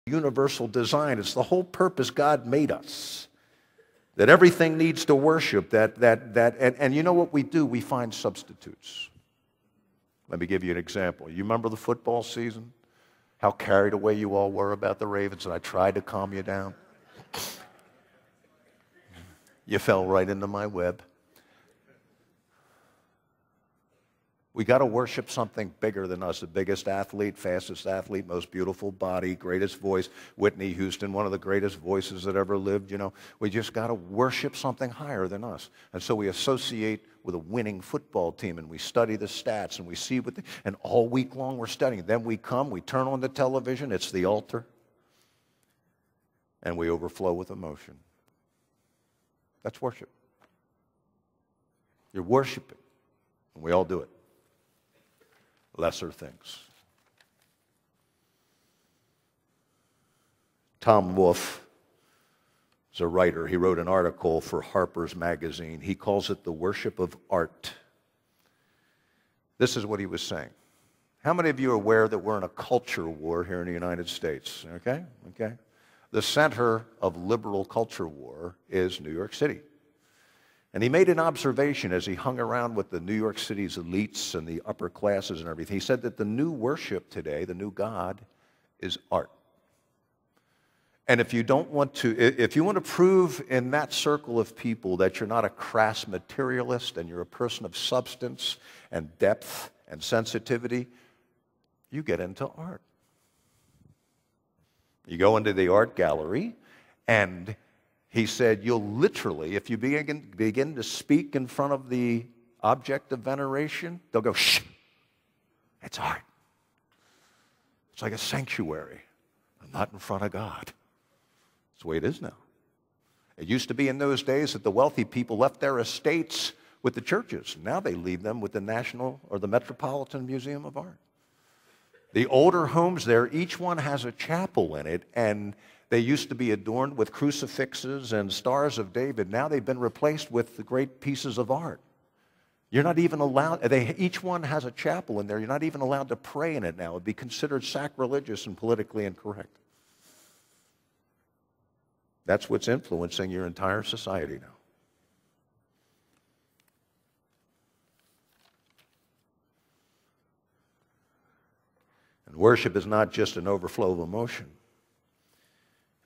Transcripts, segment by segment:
universal design. It's the whole purpose God made us. That everything needs to worship. And you know what we do? We find substitutes. Let me give you an example. You remember the football season? How carried away you all were about the Ravens, and I tried to calm you down. You fell right into my web. We got to worship something bigger than us. The biggest athlete, fastest athlete, most beautiful body, greatest voice. Whitney Houston, one of the greatest voices that ever lived. You know, we just got to worship something higher than us. And so we associate with a winning football team, and we study the stats, and we see and all week long we're studying. Then we turn on the television, it's the altar, and we overflow with emotion. That's worship. You're worshiping, and we all do it. Lesser things. Tom Wolfe is a writer. He wrote an article for Harper's Magazine. He calls it the worship of art. This is what he was saying. How many of you are aware that we're in a culture war here in the United States? Okay? The center of liberal culture war is New York City. And he made an observation as he hung around with the New York City's elites and the upper classes and everything. He said that the new worship today, the new God, is art. And if you want to prove in that circle of people that you're not a crass materialist and you're a person of substance and depth and sensitivity, you get into art. You go into the art gallery, and he said, you'll literally, if you begin to speak in front of the object of veneration, they'll go, shh, it's art. It's like a sanctuary. I'm not in front of God. That's the way it is now. It used to be in those days that the wealthy people left their estates with the churches. Now they leave them with the National or the Metropolitan Museum of Art. The older homes there, each one has a chapel in it, and they used to be adorned with crucifixes and stars of David. Now they've been replaced with the great pieces of art. You're not even allowed, each one has a chapel in there. You're not even allowed to pray in it now. It would be considered sacrilegious and politically incorrect. That's what's influencing your entire society now. And worship is not just an overflow of emotion.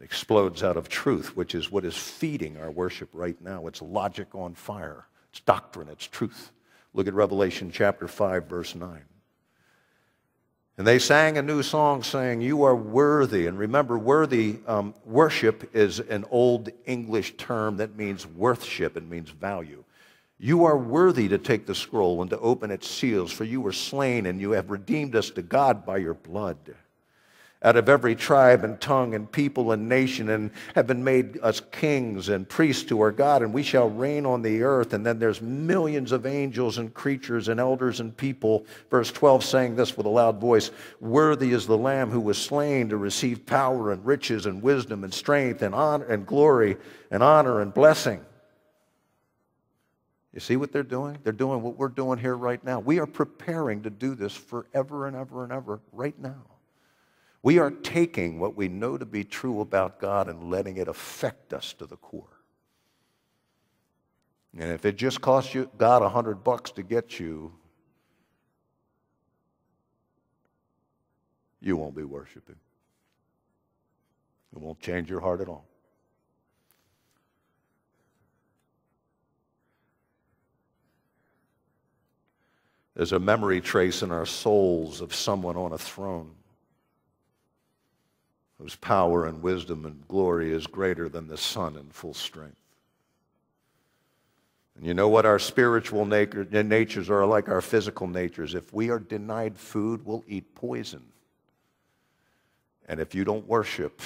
It explodes out of truth, which is what is feeding our worship right now. It's logic on fire. It's doctrine. It's truth. Look at Revelation chapter 5, verse 9. And they sang a new song saying, you are worthy. And remember, worthy, worship is an old English term that means worthship. It means value. You are worthy to take the scroll and to open its seals, for you were slain and you have redeemed us to God by your blood. Out of every tribe and tongue and people and nation, and have been made us kings and priests to our God, and we shall reign on the earth. And then there's millions of angels and creatures and elders and people. Verse 12 saying this with a loud voice, worthy is the Lamb who was slain to receive power and riches and wisdom and strength and honor and glory and honor and blessing. You see what they're doing? They're doing what we're doing here right now. We are preparing to do this forever and ever and ever right now. We are taking what we know to be true about God and letting it affect us to the core. And if it just costs you God $100 to get you, you won't be worshiping. It won't change your heart at all. There's a memory trace in our souls of someone on a throne whose power and wisdom and glory is greater than the sun in full strength. And you know what? Our spiritual natures are like our physical natures. If we are denied food, we'll eat poison. And if you don't worship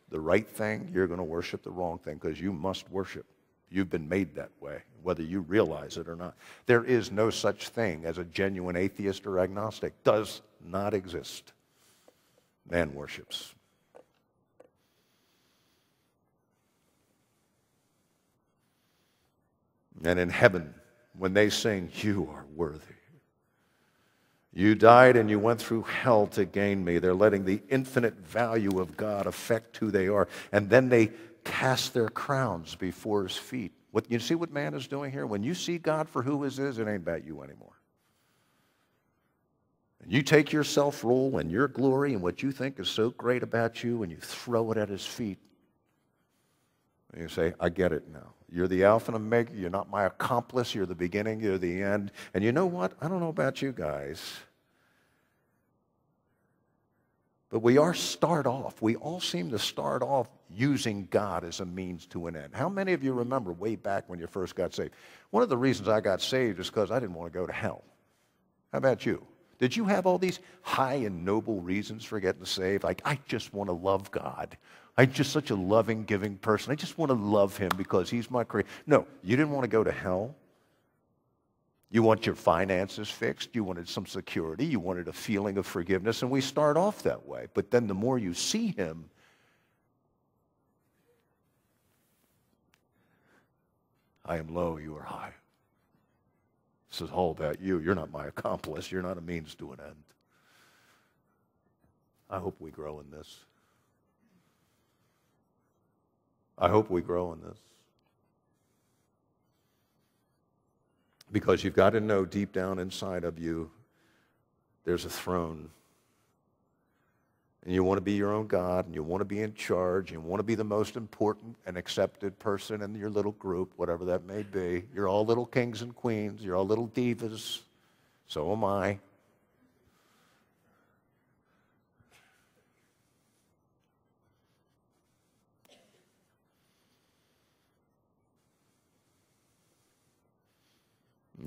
the right thing, you're going to worship the wrong thing, because you must worship. You've been made that way, whether you realize it or not. There is no such thing as a genuine atheist or agnostic. Does not exist. Man worships. And in heaven, when they sing, you are worthy. You died and you went through hell to gain me. They're letting the infinite value of God affect who they are. And then they cast their crowns before his feet. You see what man is doing here? When you see God for who he is, it ain't about you anymore. And you take your self-rule and your glory and what you think is so great about you and you throw it at his feet. And you say, I get it now. You're the Alpha and Omega. You're not my accomplice. You're the beginning. You're the end. And you know what? I don't know about you guys, but we all seem to start off using God as a means to an end. How many of you remember way back when you first got saved? One of the reasons I got saved is because I didn't want to go to hell. How about you? Did you have all these high and noble reasons for getting saved? Like, I just want to love God. I'm just such a loving, giving person. I just want to love him because he's my creator. No, you didn't want to go to hell. You want your finances fixed. You wanted some security. You wanted a feeling of forgiveness. And we start off that way. But then the more you see him, I am low, you are high. This is all about you. You're not my accomplice. You're not a means to an end. I hope we grow in this. I hope we grow in this. Because you've got to know deep down inside of you, there's a throne. And you want to be your own God, and you want to be in charge, and you want to be the most important and accepted person in your little group, whatever that may be. You're all little kings and queens. You're all little divas. So am I.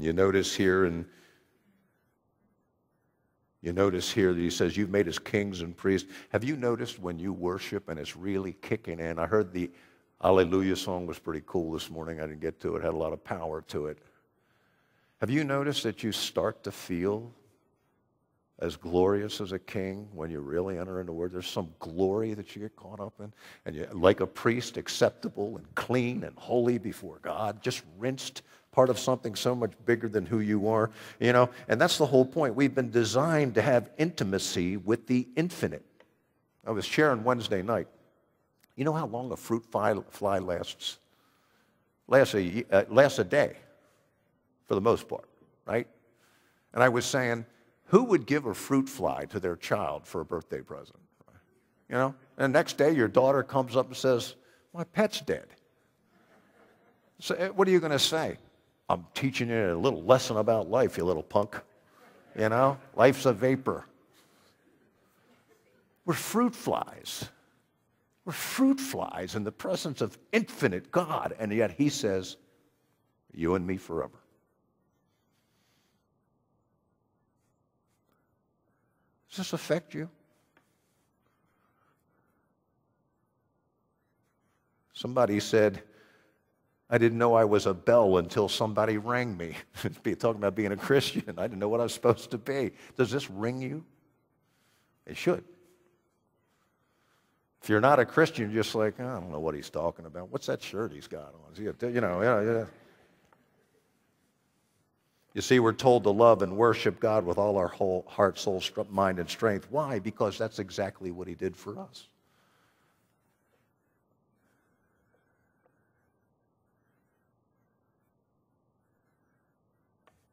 You notice here that he says, you've made us kings and priests. Have you noticed when you worship and it's really kicking in? I heard the Alleluia song was pretty cool this morning. I didn't get to it. It had a lot of power to it. Have you noticed that you start to feel as glorious as a king when you really enter into the Word? There's some glory that you get caught up in. And you're like a priest, acceptable and clean and holy before God, just rinsed, part of something so much bigger than who you are, you know. And that's the whole point. We've been designed to have intimacy with the infinite. I was sharing Wednesday night. You know how long a fruit fly lasts? Lasts a day, for the most part, right? And I was saying, who would give a fruit fly to their child for a birthday present? You know? And the next day, your daughter comes up and says, my pet's dead. So what are you going to say? I'm teaching you a little lesson about life, you little punk. You know? Life's a vapor. We're fruit flies. We're fruit flies in the presence of infinite God. And yet he says, you and me forever. Does this affect you? Somebody said, I didn't know I was a bell until somebody rang me. Talking about being a Christian, I didn't know what I was supposed to be. Does this ring you? It should. If you're not a Christian, you're just like, I don't know what he's talking about. What's that shirt he's got on? Is he yeah. You see, we're told to love and worship God with all our whole heart, soul, mind, and strength. Why? Because that's exactly what he did for us.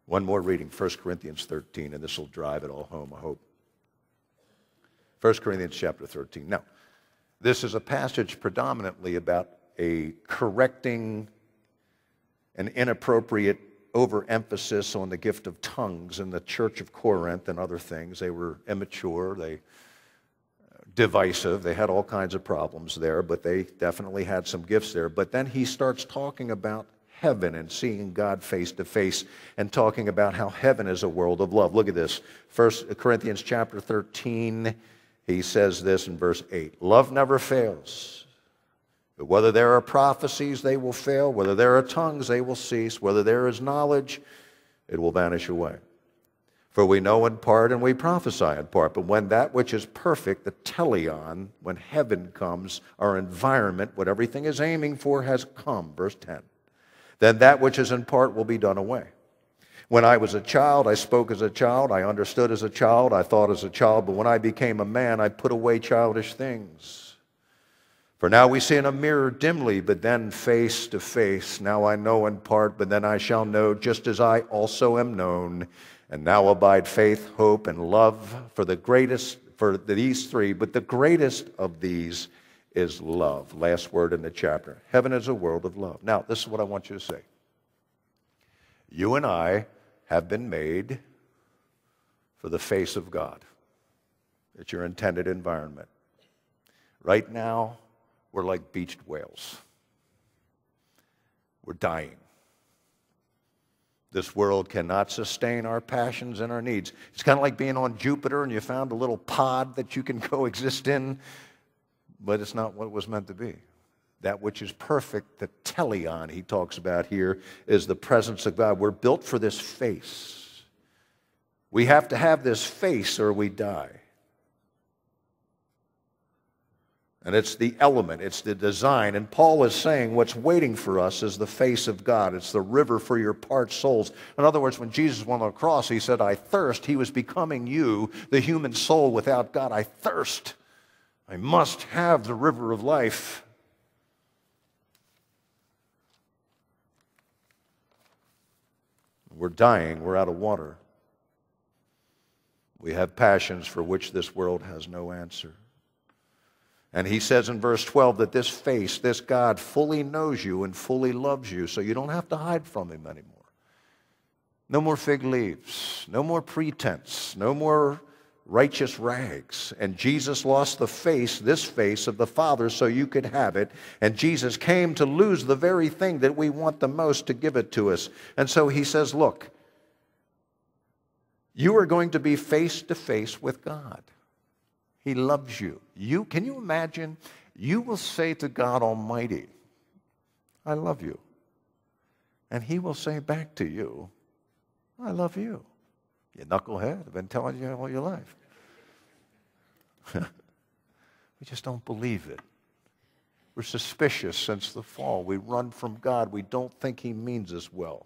One more reading, 1 Corinthians 13, and this will drive it all home, I hope. 1 Corinthians chapter 13. Now, this is a passage predominantly about a correcting an inappropriate overemphasis on the gift of tongues in the church of Corinth and other things. They were immature, they divisive, they had all kinds of problems there, but they definitely had some gifts there. But then he starts talking about heaven and seeing God face to face and talking about how heaven is a world of love. Look at this. 1 Corinthians chapter 13, he says this in verse 8. Love never fails. But whether there are prophecies, they will fail. Whether there are tongues, they will cease. Whether there is knowledge, it will vanish away. For we know in part and we prophesy in part. But when that which is perfect, the teleon, when heaven comes, our environment, what everything is aiming for, has come. Verse 10. Then that which is in part will be done away. When I was a child, I spoke as a child, I understood as a child, I thought as a child, but when I became a man, I put away childish things. For now we see in a mirror dimly, but then face to face. Now I know in part, but then I shall know, just as I also am known. And now abide faith, hope, and love for these three, but the greatest of these is love. Last word in the chapter. Heaven is a world of love. Now, this is what I want you to say. You and I have been made for the face of God. It's your intended environment. Right now, we're like beached whales. We're dying. This world cannot sustain our passions and our needs. It's kind of like being on Jupiter and you found a little pod that you can coexist in, but it's not what it was meant to be. That which is perfect, the teleon he talks about here, is the presence of God. We're built for this face. We have to have this face or we die. And it's the element, it's the design. And Paul is saying what's waiting for us is the face of God. It's the river for your parched souls. In other words, when Jesus went on the cross, he said, I thirst. He was becoming you, the human soul without God. I thirst. I must have the river of life. We're dying. We're out of water. We have passions for which this world has no answer. And he says in verse 12 that this face, this God, fully knows you and fully loves you, so you don't have to hide from him anymore. No more fig leaves, no more pretense, no more righteous rags. And Jesus lost the face, this face of the Father, so you could have it. And Jesus came to lose the very thing that we want the most to give it to us. And so he says, look, you are going to be face to face with God. He loves you. Can you imagine? You will say to God Almighty, I love you. And he will say back to you, I love you. You knucklehead, I've been telling you all your life. We just don't believe it. We're suspicious since the fall. We run from God. We don't think he means us well.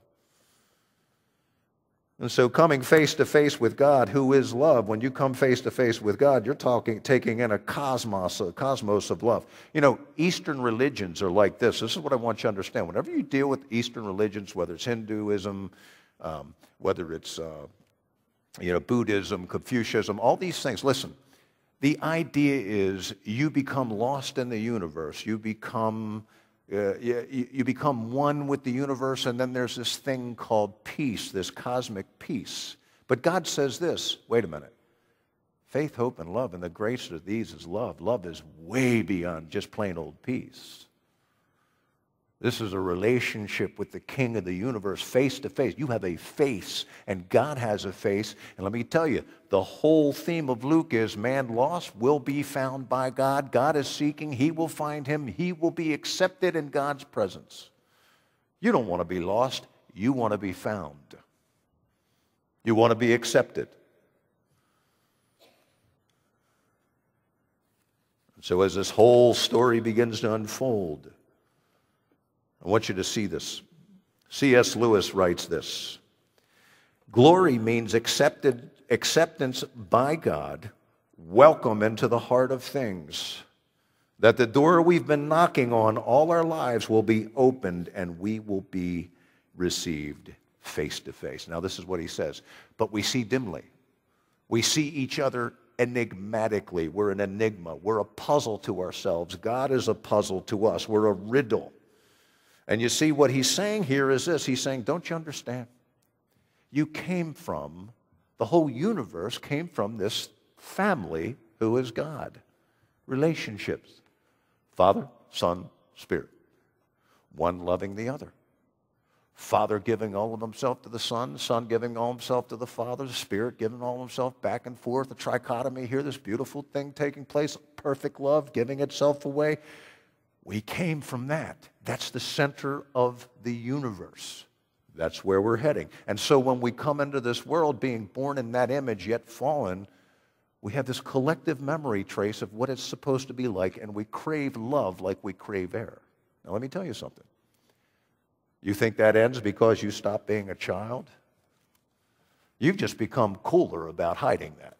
And so coming face to face with God, who is love, when you come face to face with God, you're taking in a cosmos of love. You know, Eastern religions are like this. This is what I want you to understand. Whenever you deal with Eastern religions, whether it's Hinduism, whether it's Buddhism, Confucianism, all these things, listen, the idea is you become lost in the universe. You become one with the universe, and then there's this thing called peace, this cosmic peace. But God says this, wait a minute, faith, hope, and love, and the greatest of these is love. Love is way beyond just plain old peace. This is a relationship with the King of the universe, face to face. You have a face, and God has a face. And let me tell you, the whole theme of Luke is man lost will be found by God. God is seeking. He will find him. He will be accepted in God's presence. You don't want to be lost. You want to be found. You want to be accepted. So as this whole story begins to unfold, I want you to see this. C.S. Lewis writes this. Glory means acceptance by God, welcome into the heart of things. That the door we've been knocking on all our lives will be opened and we will be received face to face. Now this is what he says. But we see dimly. We see each other enigmatically. We're an enigma. We're a puzzle to ourselves. God is a puzzle to us. We're a riddle. And you see, what he's saying here is this. He's saying, don't you understand? You came from, the whole universe came from this family who is God. Relationships. Father, Son, Spirit. One loving the other. Father giving all of himself to the Son, Son giving all himself to the Father, the Spirit giving all of himself back and forth, the trichotomy here, this beautiful thing taking place, perfect love, giving itself away. We came from that. That's the center of the universe. That's where we're heading. And so when we come into this world being born in that image yet fallen, we have this collective memory trace of what it's supposed to be like, and we crave love like we crave air. Now let me tell you something. You think that ends because you stop being a child? You've just become cooler about hiding that.